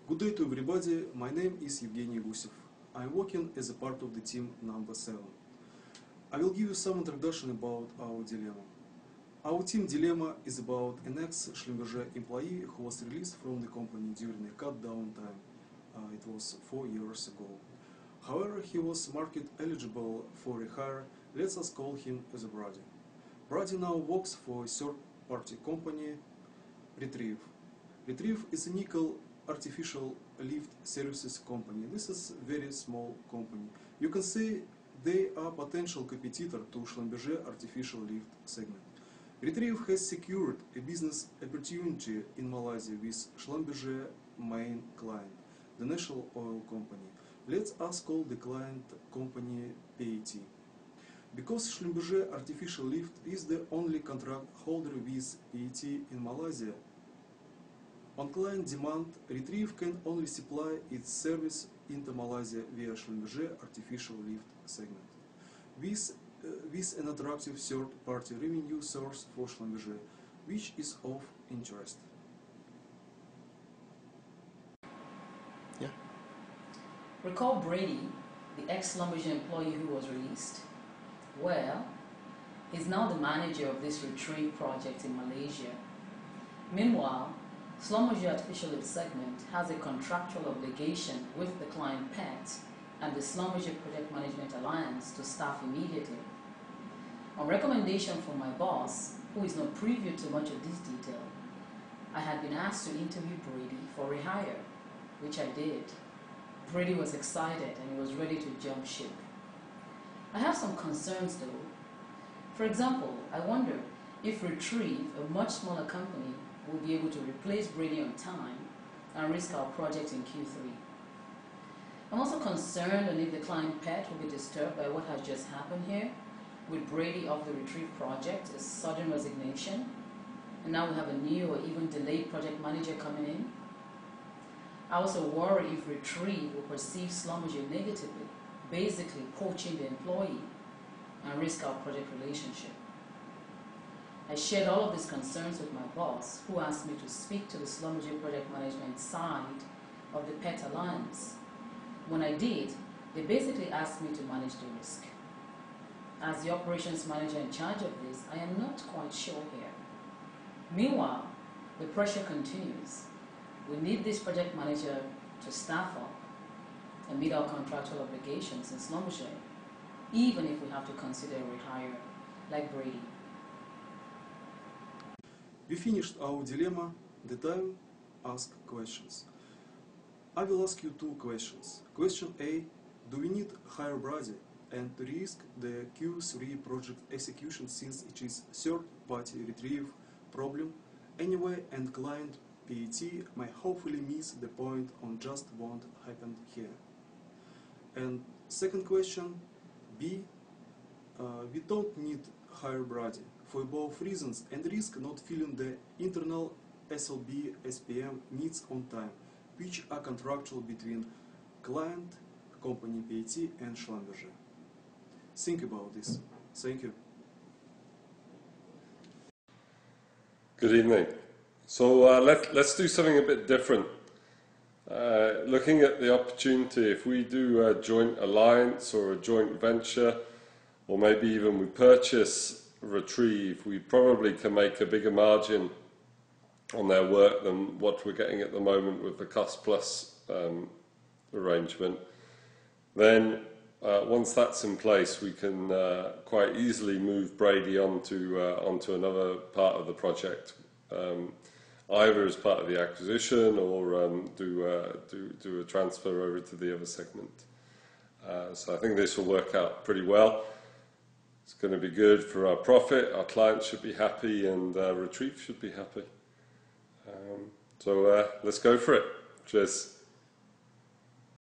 Good day to everybody, my name is Evgeny Gusev. I am working as a part of the team number 7. I will give you some introduction about our dilemma. Our team dilemma is about an ex-Schlumberger employee who was released from the company during a cut-down time. It was 4 years ago. However, he was market eligible for rehire. Let us call him as a Brady. Brady now works for a third-party company, Retrieve. Retrieve is a nickel artificial lift services company. This is a very small company. You can say they are potential competitor to Schlumberger artificial lift segment. Retrieve has secured a business opportunity in Malaysia with Schlumberger main client, the national oil company. Let us call the client company PAT. Because Schlumberger artificial lift is the only contract holder with PAT in Malaysia, on client demand, Retrieve can only supply its service into Malaysia via Schlumberger artificial lift segment. With an attractive third-party revenue source for Schlumberger, which is of interest. Yeah. Recall Brady, the ex-Schlumberger employee who was released? Well, he's now the manager of this Retrieve project in Malaysia. Meanwhile, Schlumberger artificial lift segment has a contractual obligation with the client PET and the Schlumberger Project Management Alliance to staff immediately. On recommendation from my boss, who is not privy to much of this detail, I had been asked to interview Brady for rehire, which I did. Brady was excited and he was ready to jump ship. I have some concerns though. For example, I wonder if Retrieve, a much smaller company, will be able to replace Brady on time and risk our project in Q3. I'm also concerned on if the client PET will be disturbed by what has just happened here, with Brady off the Retrieve project, a sudden resignation, and now we have a new or even delayed project manager coming in. I also worry if Retrieve will perceive Schlumberger negatively, basically poaching the employee, and risk our project relationship. I shared all of these concerns with my boss, who asked me to speak to the Schlumberger project management side of the PET Alliance. When I did, they basically asked me to manage the risk. As the operations manager in charge of this, I am not quite sure here. Meanwhile, the pressure continues. We need this project manager to staff up and meet our contractual obligations in Schlumberger, even if we have to consider a rehire like Brady. We finished our dilemma. The time ask questions. I will ask you 2 questions. Question A: do we need hire Brady and risk the Q3 project execution since it is third-party Retrieve problem anyway, and client PAT may hopefully miss the point on just won't happen here? And second question B: we don't need hire Brady for both reasons and risk not filling the internal SLB SPM needs on time, which are contractual between client, company PAT and Schlumberger. Think about this. Thank you. Good evening. So let's do something a bit different. Looking at the opportunity, if we do a joint alliance or a joint venture, or maybe even we purchase Retrieve, we probably can make a bigger margin on their work than what we're getting at the moment with the cost plus arrangement. Then once that's in place, we can quite easily move Brady onto another part of the project, either as part of the acquisition or do a transfer over to the other segment. So I think this will work out pretty well. It's going to be good for our profit, our clients should be happy, and Retrieve should be happy. So let's go for it. Cheers.